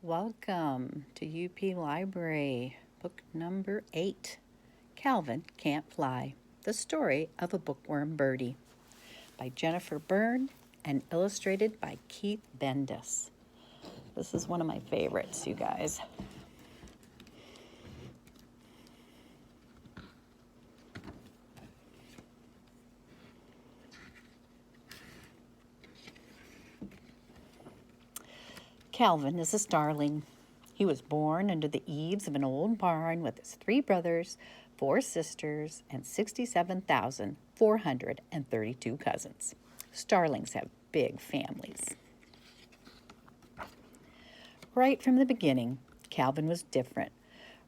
Welcome to UP Library, book number 8, Calvin Can't Fly, The Story of a Bookworm Birdie, by Jennifer Byrne and illustrated by Keith Bendis. This is one of my favorites, you guys. Calvin is a starling. He was born under the eaves of an old barn with his 3 brothers, 4 sisters, and 67,432 cousins. Starlings have big families. Right from the beginning, Calvin was different.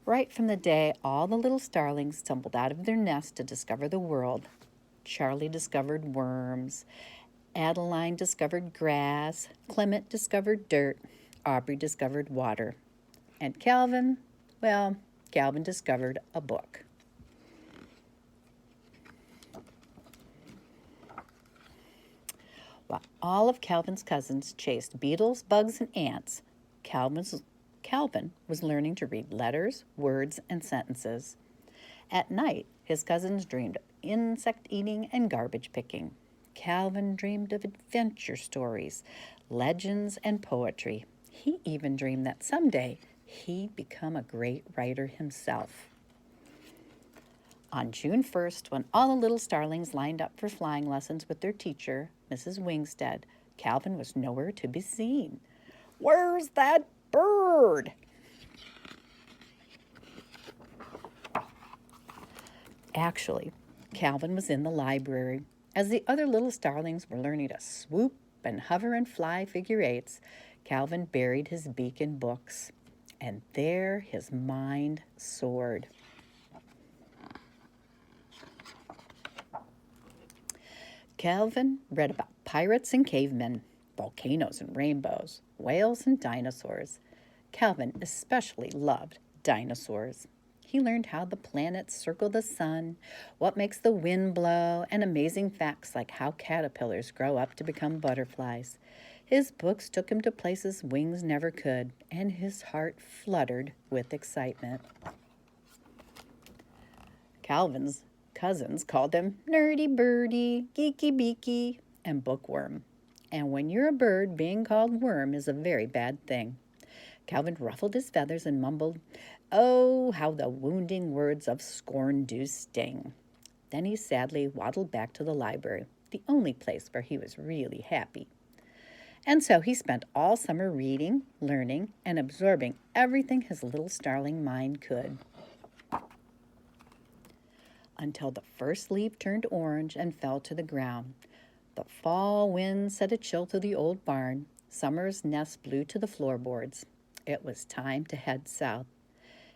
Right from the day all the little starlings tumbled out of their nest to discover the world. Charlie discovered worms. Adeline discovered grass. Clement discovered dirt. Aubrey discovered water. And Calvin, well, Calvin discovered a book. While all of Calvin's cousins chased beetles, bugs, and ants, Calvin was learning to read letters, words, and sentences. At night, his cousins dreamed of insect eating and garbage picking. Calvin dreamed of adventure stories, legends, and poetry. He even dreamed that someday he'd become a great writer himself. On June 1st, when all the little starlings lined up for flying lessons with their teacher, Mrs. Wingstead, Calvin was nowhere to be seen. "Where's that bird?" Actually, Calvin was in the library. As the other little starlings were learning to swoop and hover and fly figure eights, Calvin buried his beak in books. And there his mind soared. Calvin read about pirates and cavemen, volcanoes and rainbows, whales and dinosaurs. Calvin especially loved dinosaurs. He learned how the planets circle the sun, what makes the wind blow, and amazing facts like how caterpillars grow up to become butterflies. His books took him to places wings never could, and his heart fluttered with excitement. Calvin's cousins called him Nerdy Birdie, Geeky Beaky, and Bookworm. And when you're a bird, being called worm is a very bad thing. Calvin ruffled his feathers and mumbled, "Oh, how the wounding words of scorn do sting." Then he sadly waddled back to the library, the only place where he was really happy. And so he spent all summer reading, learning, and absorbing everything his little starling mind could. Until the first leaf turned orange and fell to the ground. The fall wind set a chill to the old barn. Summer's nest blew to the floorboards. It was time to head south.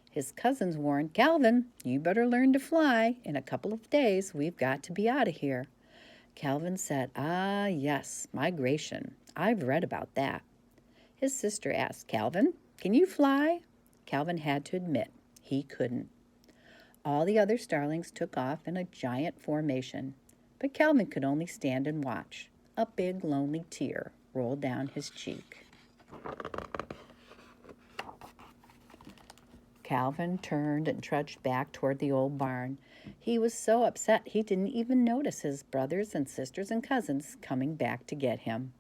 His cousins warned, "Calvin, you better learn to fly. In a couple of days, we've got to be out of here." Calvin said, "Ah, yes, migration. I've read about that." His sister asked, "Calvin, can you fly?" Calvin had to admit he couldn't. All the other starlings took off in a giant formation, but Calvin could only stand and watch. A big, lonely tear rolled down his cheek. Calvin turned and trudged back toward the old barn. He was so upset he didn't even notice his brothers and sisters and cousins coming back to get him.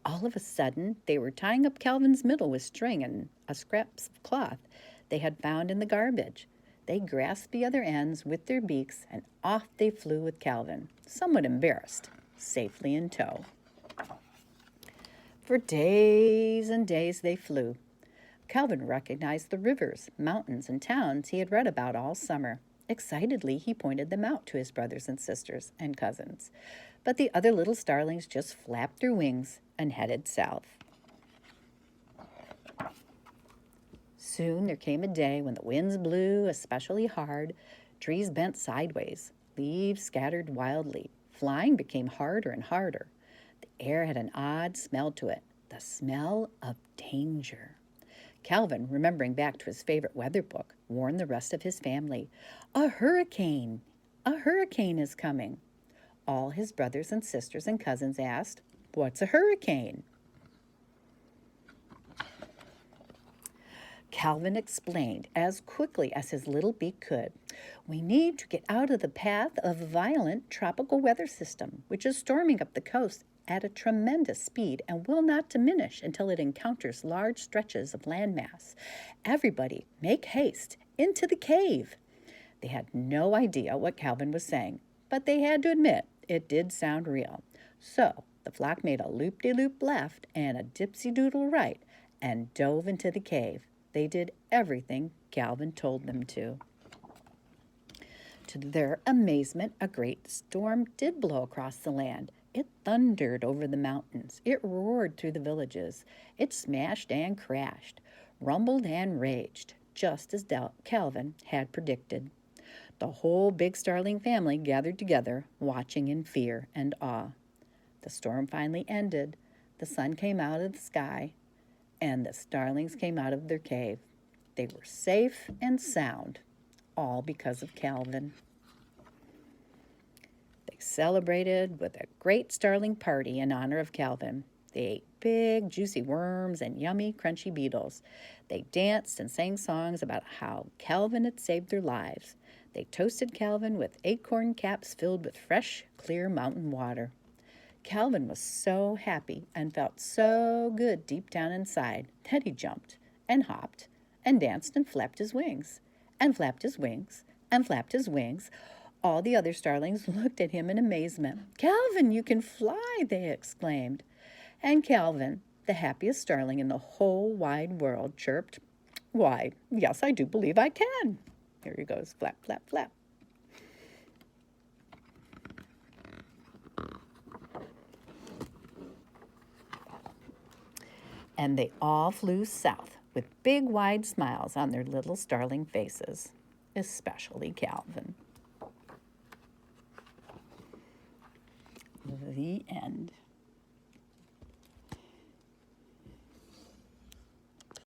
All of a sudden, they were tying up Calvin's middle with string and a scraps of cloth they had found in the garbage. They grasped the other ends with their beaks, and off they flew with Calvin, somewhat embarrassed, safely in tow. For days and days they flew. Calvin recognized the rivers, mountains, and towns he had read about all summer. Excitedly, he pointed them out to his brothers and sisters and cousins. But the other little starlings just flapped their wings and headed south. Soon there came a day when the winds blew especially hard, trees bent sideways, leaves scattered wildly. Flying became harder and harder. The air had an odd smell to it, the smell of danger. Calvin, remembering back to his favorite weather book, warned the rest of his family, "A hurricane! A hurricane is coming." All his brothers and sisters and cousins asked, "What's a hurricane?" Calvin explained as quickly as his little beak could. We need to get out of the path of a violent tropical weather system, which is storming up the coast at a tremendous speed and will not diminish until it encounters large stretches of landmass. Everybody, make haste into the cave. They had no idea what Calvin was saying, but they had to admit it did sound real. So the flock made a loop-de-loop left and a dipsy-doodle right and dove into the cave. They did everything Calvin told them to. To their amazement, a great storm did blow across the land. It thundered over the mountains. It roared through the villages. It smashed and crashed, rumbled and raged, just as Calvin had predicted. The whole big starling family gathered together, watching in fear and awe. The storm finally ended. The sun came out of the sky, and the starlings came out of their cave. They were safe and sound, all because of Calvin. They celebrated with a great starling party in honor of Calvin. They ate big, juicy worms and yummy, crunchy beetles. They danced and sang songs about how Calvin had saved their lives. They toasted Calvin with acorn caps filled with fresh, clear mountain water. Calvin was so happy and felt so good deep down inside that he jumped and hopped and danced and flapped his wings and flapped his wings and flapped his wings. All the other starlings looked at him in amazement. "Calvin, you can fly!" they exclaimed. And Calvin, the happiest starling in the whole wide world, chirped, "Why, yes, I do believe I can." Here he goes, flap, flap, flap. And they all flew south with big, wide smiles on their little starling faces, especially Calvin. The end.